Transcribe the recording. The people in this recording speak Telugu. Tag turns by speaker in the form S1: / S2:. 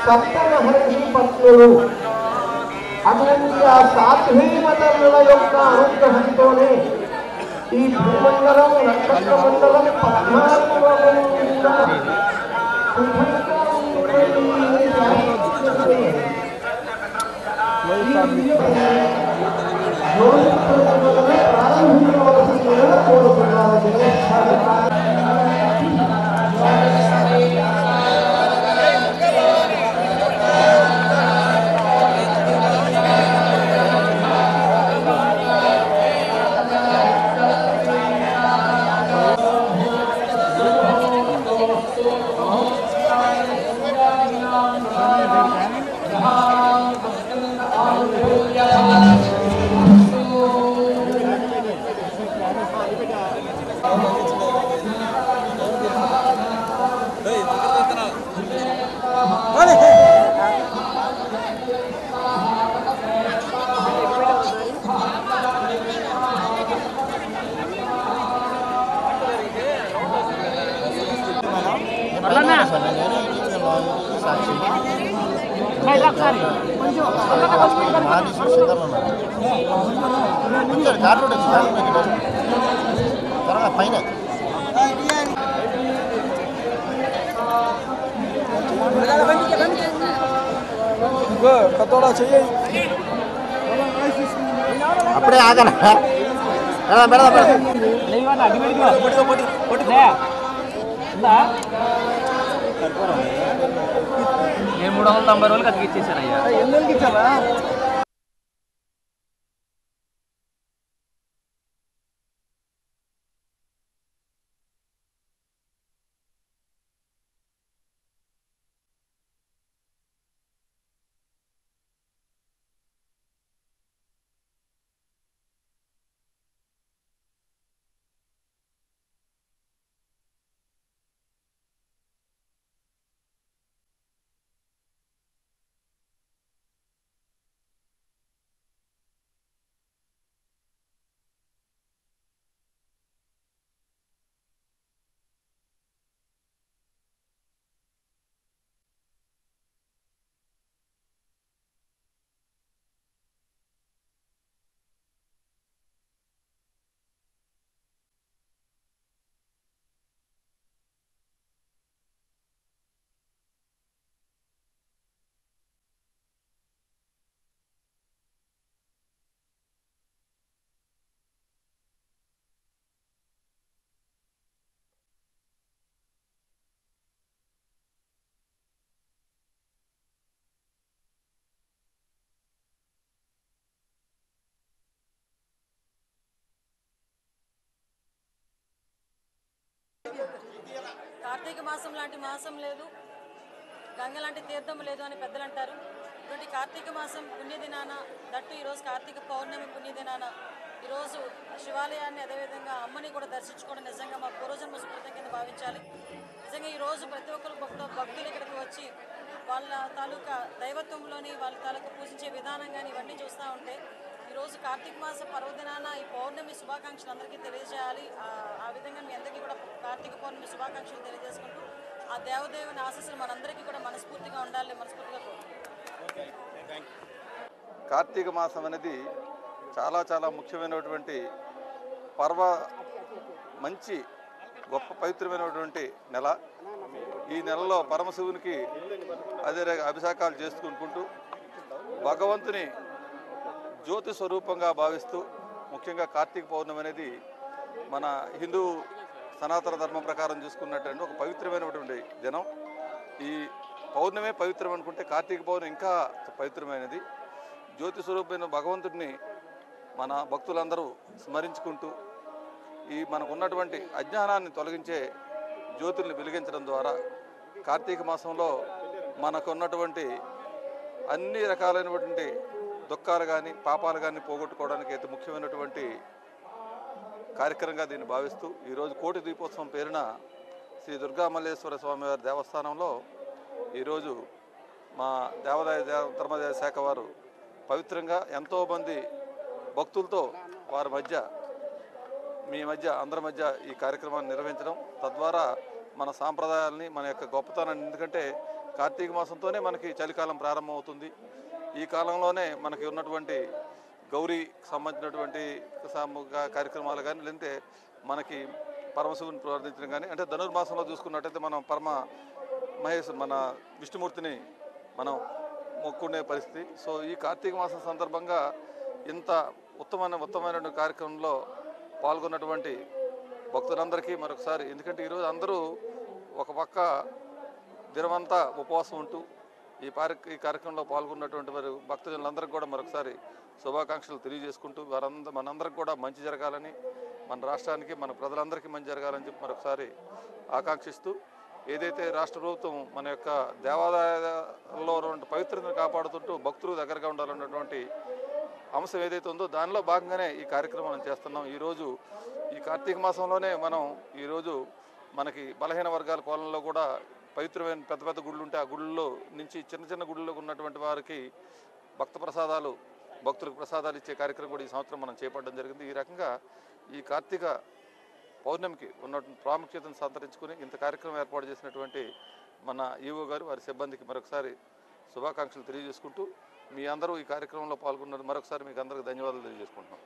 S1: సప్త మహర్షి పత్నులు అటువంటి ఆ సాధ్వీమతల యొక్క అనుగ్రహంతోనే ఈ భూమండలం నక్షత్ర మండలం 14 లోకము కూడా శుభంగా ప్రారంభించవలసిందిగా కోరుతున్నాను. పైన అప్పుడే ఆగనా
S2: నేను 390 రోజులకు అతికిచ్చేసాను అయ్యా.
S1: ఎందుకు ఇచ్చారా?
S3: కార్తీక మాసం లాంటి మాసం లేదు, గంగ లాంటి తీర్థం లేదు అని పెద్దలు అంటారు. ఇటువంటి కార్తీక మాసం పుణ్యదినాన, దట్టు ఈరోజు కార్తీక పౌర్ణమి పుణ్యదినాన ఈరోజు శివాలయాన్ని అదేవిధంగా అమ్మని కూడా దర్శించుకోవడం నిజంగా మా పూర్వజన్మ సుకృతం కింద భావించాలి. నిజంగా ఈరోజు ప్రతి ఒక్కరు భక్తులు ఇక్కడికి వచ్చి వాళ్ళ తాలూకా దైవత్వంలోని వాళ్ళ తాలూకా పూజించే విధానం కానీ ఇవన్నీ చూస్తూ ఉంటే ఈరోజు కార్తీక మాస పర్వదినాన ఈ పౌర్ణమి శుభాకాంక్షలు అందరికీ తెలియజేయాలి. ఆ విధంగా మీ అందరికీ కూడా కార్తీక పౌర్ణమి శుభాకాంక్షలు తెలియజేసుకుంటూ ఆ దేవదేవుని ఆశీస్సులు మనందరికీ కూడా మనస్ఫూర్తిగా ఉండాలి, మనస్ఫూర్తిగా కోరుకుంటున్నాం.
S4: కార్తీక మాసం అనేది చాలా చాలా ముఖ్యమైనటువంటి మంచి గొప్ప పవిత్రమైనటువంటి నెల. ఈ నెలలో పరమశివునికి అదే అభిషేకాలు చేసుకుంటూ భగవంతుని జ్యోతి స్వరూపంగా భావిస్తూ ముఖ్యంగా కార్తీక పౌర్ణమి అనేది మన హిందూ సనాతన ధర్మం ప్రకారం చూసుకున్నటువంటి ఒక పవిత్రమైనటువంటి దినం. ఈ పౌర్ణమే పవిత్రం అనుకుంటే కార్తీక పౌర్ణమి ఇంకా పవిత్రమైనది. జ్యోతి స్వరూపమైన భగవంతుడిని మన భక్తులందరూ స్మరించుకుంటూ ఈ మనకున్నటువంటి అజ్ఞానాన్ని తొలగించే జ్యోతుల్ని వెలిగించడం ద్వారా కార్తీక మాసంలో మనకున్నటువంటి అన్ని రకాలైనటువంటి దుఃఖాలు కానీ పాపాలు కానీ పోగొట్టుకోవడానికి అయితే ముఖ్యమైనటువంటి కార్యక్రమంగా దీన్ని భావిస్తూ ఈరోజు కోటి దీపోత్సవం పేరున శ్రీ దుర్గామల్లేశ్వర స్వామివారి దేవస్థానంలో ఈరోజు మా ధర్మదాయ శాఖ వారు పవిత్రంగా ఎంతోమంది భక్తులతో వారి మధ్య అందరి మధ్య ఈ కార్యక్రమాన్ని నిర్వహించడం, తద్వారా మన సాంప్రదాయాలని మన యొక్క గొప్పతనాన్ని, ఎందుకంటే కార్తీక మాసంతోనే మనకి చలికాలం ప్రారంభమవుతుంది. ఈ కాలంలోనే మనకి ఉన్నటువంటి గౌరీకి సంబంధించినటువంటి కార్యక్రమాలు కానీ, లేదంటే మనకి పరమశివుని ప్రార్థించడం కానీ, అంటే ధనుర్మాసంలో చూసుకున్నట్టయితే మనం మన విష్ణుమూర్తిని మనం మొక్కునే పరిస్థితి. సో ఈ కార్తీక మాసం సందర్భంగా ఇంత ఉత్తమమైన కార్యక్రమంలో పాల్గొన్నటువంటి భక్తులందరికీ మరొకసారి, ఎందుకంటే ఈరోజు అందరూ ఒక పక్క దినమంతా ఉపవాసం ఉంటూ ఈ కార్యక్రమంలో పాల్గొన్నటువంటి వారు భక్తజనులందరికీ కూడా మరొకసారి శుభాకాంక్షలు తెలియజేసుకుంటూ మనందరికి కూడా మంచి జరగాలని, మన రాష్ట్రానికి మన ప్రజలందరికీ మంచి జరగాలని చెప్పి మరొకసారి ఆకాంక్షిస్తూ, ఏదైతే రాష్ట్ర ప్రభుత్వం మన యొక్క దేవాలయాల్లో ఉన్నటువంటి పవిత్రతను కాపాడుతుంటూ భక్తులు దగ్గరగా ఉండాలన్నటువంటి అంశం ఏదైతే ఉందో దానిలో భాగంగానే ఈ కార్యక్రమం చేస్తున్నాం. ఈరోజు ఈ కార్తీక మాసంలోనే మనం ఈరోజు మనకి బలహీన వర్గాల కోలంలో కూడా పవిత్రమైన పెద్ద గుళ్ళు ఉంటే ఆ గుళ్ళలో నుంచి చిన్న గుళ్ళలో ఉన్నటువంటి వారికి భక్తులకు ప్రసాదాలు ఇచ్చే కార్యక్రమం కూడా ఈ సంవత్సరం మనం చేపట్టడం జరిగింది. ఈ రకంగా ఈ కార్తీక పౌర్ణమికి ఉన్నటువంటి ప్రాముఖ్యతను సంతరించుకుని ఇంత కార్యక్రమం ఏర్పాటు చేసినటువంటి మన ఈవో గారు, వారి సిబ్బందికి మరొకసారి శుభాకాంక్షలు తెలియజేసుకుంటూ, మీ అందరూ ఈ కార్యక్రమంలో పాల్గొన్నారు. మరొకసారి మీకు అందరికీ ధన్యవాదాలు తెలియజేసుకుంటున్నాం.